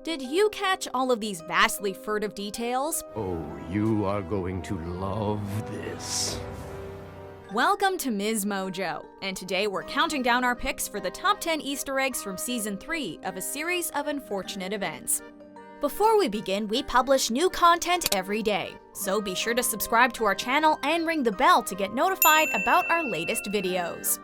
Did you catch all of these vastly furtive details? Oh, you are going to love this. Welcome to Ms. Mojo, and today we're counting down our picks for the top 10 Easter eggs from Season 3 of a series of unfortunate events. Before we begin, we publish new content every day, so be sure to subscribe to our channel and ring the bell to get notified about our latest videos.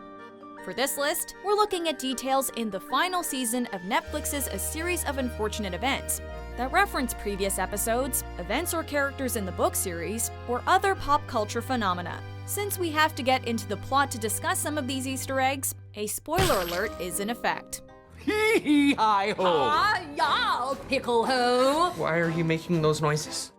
For this list, we're looking at details in the final season of Netflix's A Series of Unfortunate Events that reference previous episodes, events or characters in the book series, or other pop culture phenomena. Since we have to get into the plot to discuss some of these Easter eggs, a spoiler alert is in effect. Hee-hee-hi-ho! Ah, yeah, pickle-ho! Why are you making those noises?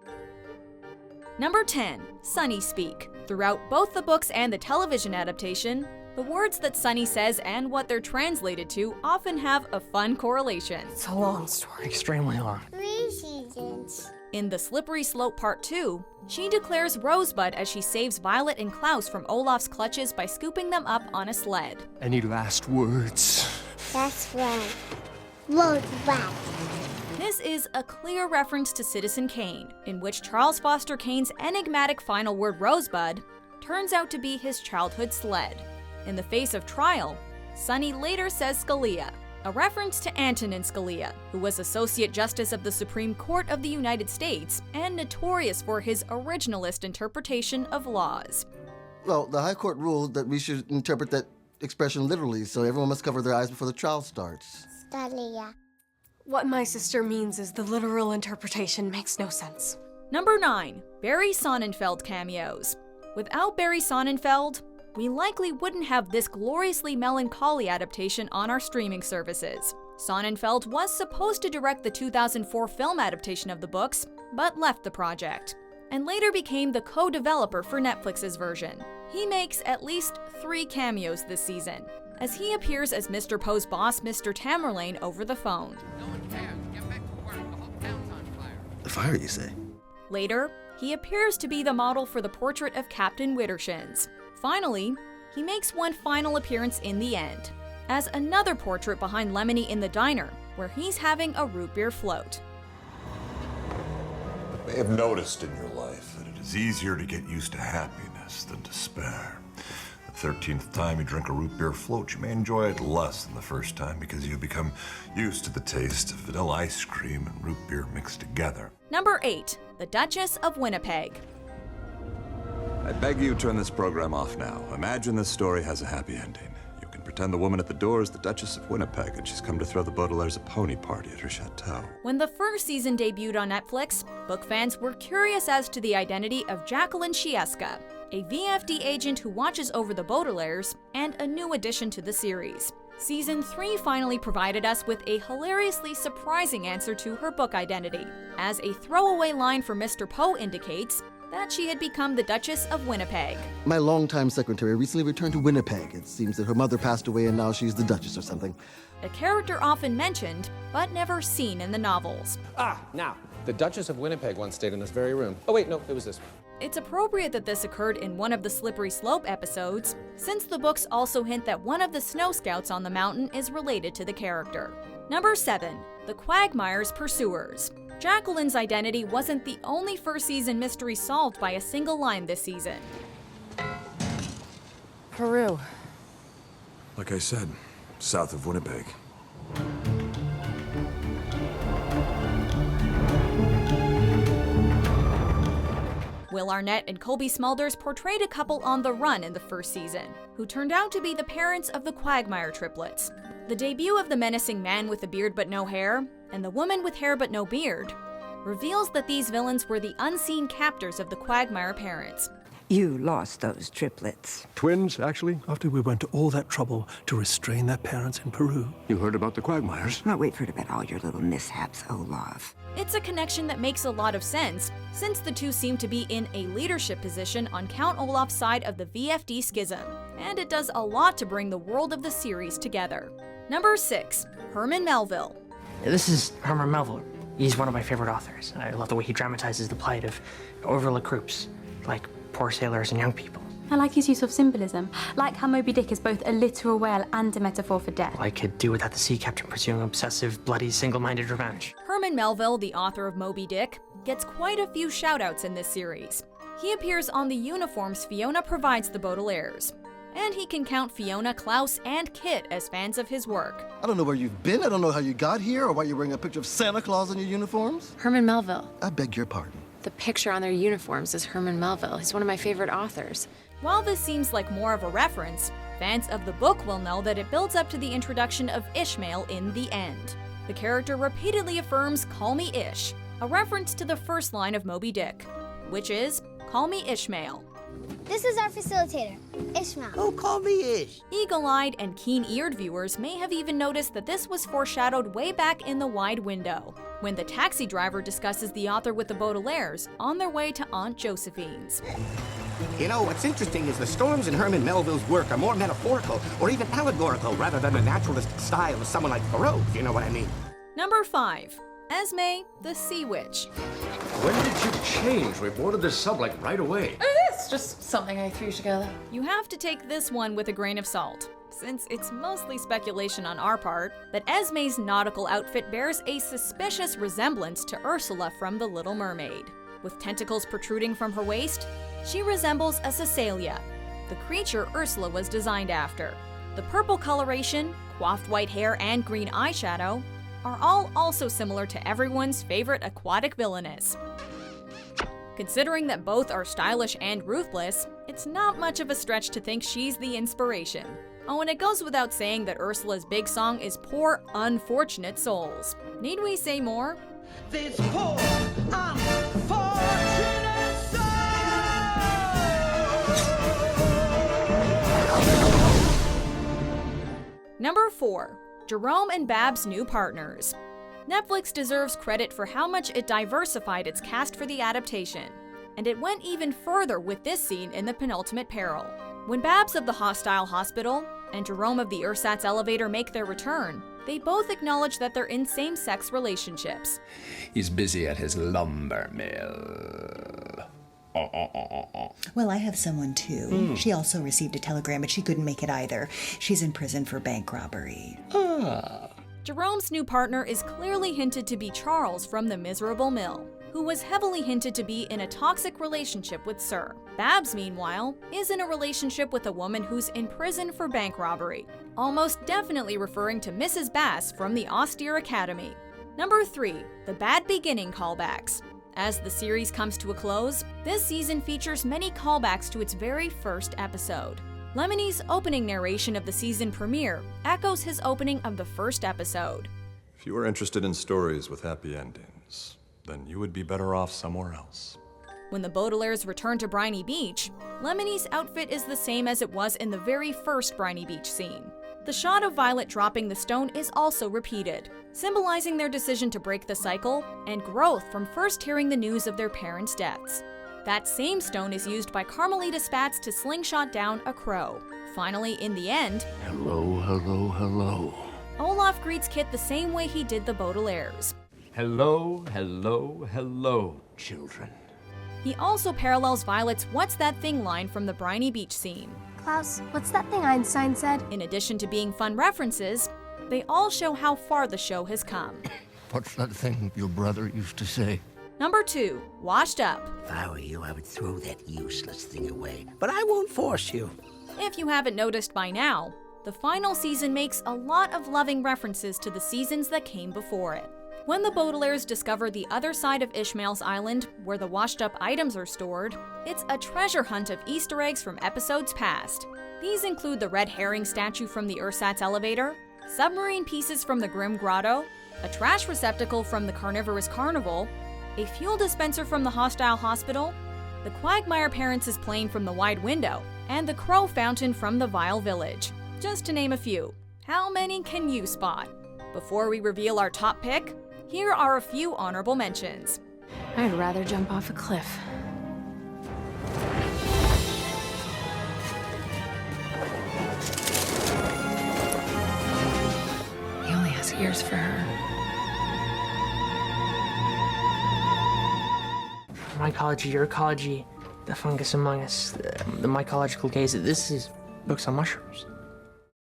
Number 10. Sunny Speak. Throughout both the books and the television adaptation, the words that Sunny says and what they're translated to often have a fun correlation. It's a long story, extremely long. 3 seasons. In The Slippery Slope Part 2, she declares Rosebud as she saves Violet and Klaus from Olaf's clutches by scooping them up on a sled. Any last words? That's right. Rosebud. This is a clear reference to Citizen Kane, in which Charles Foster Kane's enigmatic final word Rosebud turns out to be his childhood sled. In the face of trial, Sunny later says Scalia, a reference to Antonin Scalia, who was Associate Justice of the Supreme Court of the United States and notorious for his originalist interpretation of laws. Well, the High Court ruled that we should interpret that expression literally, so everyone must cover their eyes before the trial starts. Stalia. What my sister means is the literal interpretation makes no sense. Number 9. Barry Sonnenfeld cameos. Without Barry Sonnenfeld, we likely wouldn't have this gloriously melancholy adaptation on our streaming services. Sonnenfeld was supposed to direct the 2004 film adaptation of the books, but left the project, and later became the co-developer for Netflix's version. He makes at least 3 cameos this season, as he appears as Mr. Poe's boss, Mr. Tamerlane, over the phone. The fire, you say? Later, he appears to be the model for the portrait of Captain Wittershins. Finally, he makes one final appearance in the end, as another portrait behind Lemony in the diner, where he's having a root beer float. You may have noticed in your life that it is easier to get used to happiness than despair. The 13th time you drink a root beer float, you may enjoy it less than the first time because you've become used to the taste of vanilla ice cream and root beer mixed together. Number 8. The Duchess of Winnipeg. I beg you turn this program off now. Imagine this story has a happy ending. You can pretend the woman at the door is the Duchess of Winnipeg and she's come to throw the Baudelaires a pony party at her chateau. When the first season debuted on Netflix, book fans were curious as to the identity of Jacqueline Sciesca, a VFD agent who watches over the Baudelaires, and a new addition to the series. Season 3 finally provided us with a hilariously surprising answer to her book identity, as a throwaway line from Mr. Poe indicates that she had become the Duchess of Winnipeg. My longtime secretary recently returned to Winnipeg. It seems that her mother passed away and now she's the Duchess or something. A character often mentioned, but never seen in the novels. Now, the Duchess of Winnipeg once stayed in this very room. Oh wait, no, it was this one. It's appropriate that this occurred in one of the Slippery Slope episodes, since the books also hint that one of the Snow Scouts on the mountain is related to the character. Number 7. The Quagmire's Pursuers. Jacqueline's identity wasn't the only first-season mystery solved by a single line this season. Peru. Like I said, south of Winnipeg. Will Arnett and Colby Smulders portrayed a couple on the run in the first season, who turned out to be the parents of the Quagmire triplets. The debut of the menacing man with a beard but no hair, and the woman with hair but no beard, reveals that these villains were the unseen captors of the Quagmire parents. You lost those triplets. Twins, actually. After we went to all that trouble to restrain their parents in Peru. You heard about the Quagmires? Not wait for it about all your little mishaps, Olaf. It's a connection that makes a lot of sense, since the two seem to be in a leadership position on Count Olaf's side of the VFD schism, and it does a lot to bring the world of the series together. Number 6. Herman Melville. This is Herman Melville. He's one of my favorite authors. I love the way he dramatizes the plight of overlooked groups, like poor sailors and young people. I like his use of symbolism, like how Moby Dick is both a literal whale and a metaphor for death. I could do without the sea captain pursuing obsessive, bloody, single-minded revenge. Herman Melville, the author of Moby Dick, gets quite a few shoutouts in this series. He appears on the uniforms Fiona provides the Baudelaires, and he can count Fiona, Klaus, and Kit as fans of his work. I don't know where you've been, I don't know how you got here, or why you're wearing a picture of Santa Claus on your uniforms. Herman Melville. I beg your pardon. The picture on their uniforms is Herman Melville. He's one of my favorite authors. While this seems like more of a reference, fans of the book will know that it builds up to the introduction of Ishmael in the end. The character repeatedly affirms, "Call me Ish," a reference to the first line of Moby Dick, which is, "Call me Ishmael." This is our facilitator, Ishmael. Oh, call me Ish. Eagle-eyed and keen-eared viewers may have even noticed that this was foreshadowed way back in The Wide Window, when the taxi driver discusses the author with the Baudelaires on their way to Aunt Josephine's. You know, what's interesting is the storms in Herman Melville's work are more metaphorical or even allegorical rather than the naturalistic style of someone like Thoreau, if you know what I mean. Number 5. Esme, the Sea Witch. When did you change? We boarded this sub like right away. It's just something I threw together. You have to take this one with a grain of salt, since it's mostly speculation on our part, but Esme's nautical outfit bears a suspicious resemblance to Ursula from The Little Mermaid. With tentacles protruding from her waist, she resembles a Caecilia, the creature Ursula was designed after. The purple coloration, coiffed white hair, and green eyeshadow are all also similar to everyone's favorite aquatic villainess. Considering that both are stylish and ruthless, it's not much of a stretch to think she's the inspiration. Oh, and it goes without saying that Ursula's big song is Poor Unfortunate Souls. Need we say more? This poor, unfortunate Number 4. Jerome and Bab's new partners. Netflix deserves credit for how much it diversified its cast for the adaptation, and it went even further with this scene in The Penultimate Peril. When Babs of the hostile hospital and Jerome of the ersatz elevator make their return, they both acknowledge that they're in same-sex relationships. He's busy at his lumber mill. Well, I have someone too. She also received a telegram, but she couldn't make it either. She's in prison for bank robbery. Jerome's new partner is clearly hinted to be Charles from The Miserable Mill, who was heavily hinted to be in a toxic relationship with Sir. Babs, meanwhile, is in a relationship with a woman who's in prison for bank robbery, almost definitely referring to Mrs. Bass from the Austere Academy. Number 3. The Bad Beginning callbacks. As the series comes to a close, this season features many callbacks to its very first episode. Lemonie's opening narration of the season premiere echoes his opening of the first episode. If you were interested in stories with happy endings, then you would be better off somewhere else. When the Baudelaires return to Briny Beach, Lemonie's outfit is the same as it was in the very first Briny Beach scene. The shot of Violet dropping the stone is also repeated, symbolizing their decision to break the cycle and growth from first hearing the news of their parents' deaths. That same stone is used by Carmelita Spatz to slingshot down a crow. Finally, in the end, Hello, hello, hello. Olaf greets Kit the same way he did the Baudelaires. Hello, hello, hello, children. He also parallels Violet's "What's that thing" line from the Briny Beach scene. Klaus, what's that thing Einstein said? In addition to being fun references, they all show how far the show has come. What's that thing your brother used to say? Number 2. Washed Up. If I were you, I would throw that useless thing away. But I won't force you. If you haven't noticed by now, the final season makes a lot of loving references to the seasons that came before it. When the Baudelaires discover the other side of Ishmael's Island, where the washed-up items are stored, it's a treasure hunt of Easter eggs from episodes past. These include the red herring statue from the ersatz elevator, submarine pieces from the Grim Grotto, a trash receptacle from the Carnivorous Carnival, a fuel dispenser from the hostile hospital, the Quagmire Parents' plane from the Wide Window, and the Crow Fountain from the Vile Village. Just to name a few. How many can you spot? Before we reveal our top pick, here are a few honorable mentions. I'd rather jump off a cliff. He only has ears for her. My ecology, your ecology, The Fungus Among Us, the mycological case. This is books on mushrooms.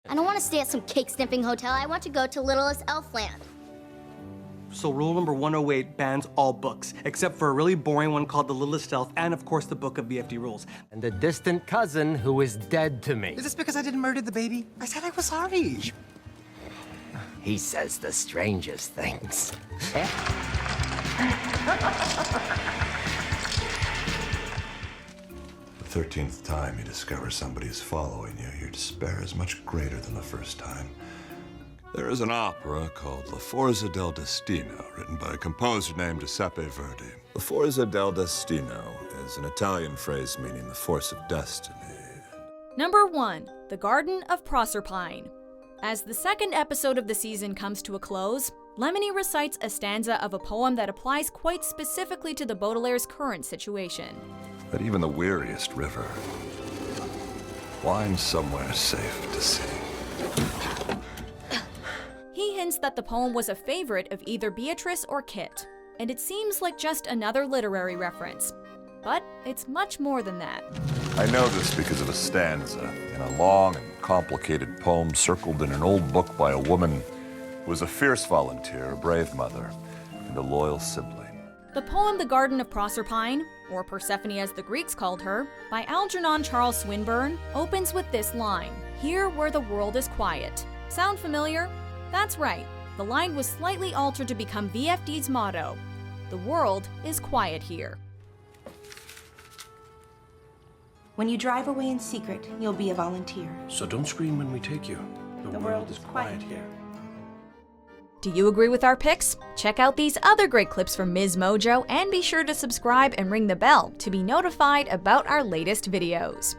I don't want to stay at some cake sniffing hotel. I want to go to Littlest Elfland. So rule number 108 bans all books, except for a really boring one called The Littlest Elf, and of course the book of BFD rules. And the distant cousin who is dead to me. Is this because I didn't murder the baby? I said I was sorry. He says the strangest things. The 13th time you discover somebody is following you, your despair is much greater than the first time. There is an opera called La Forza del Destino, written by a composer named Giuseppe Verdi. La Forza del Destino is an Italian phrase meaning the force of destiny. Number 1. The Garden of Proserpine. As the second episode of the season comes to a close, Lemony recites a stanza of a poem that applies quite specifically to the Baudelaire's current situation. That even the weariest river winds somewhere safe to sea. He hints that the poem was a favorite of either Beatrice or Kit, and it seems like just another literary reference. But it's much more than that. I know this because of a stanza in a long and complicated poem circled in an old book by a woman who was a fierce volunteer, a brave mother, and a loyal sibling. The poem The Garden of Proserpine, or Persephone as the Greeks called her, by Algernon Charles Swinburne, opens with this line, "Here where the world is quiet." Sound familiar? That's right. The line was slightly altered to become VFD's motto, "The world is quiet here." When you drive away in secret, you'll be a volunteer. So don't scream when we take you. The world is quiet here. Do you agree with our picks? Check out these other great clips from Ms. Mojo and be sure to subscribe and ring the bell to be notified about our latest videos.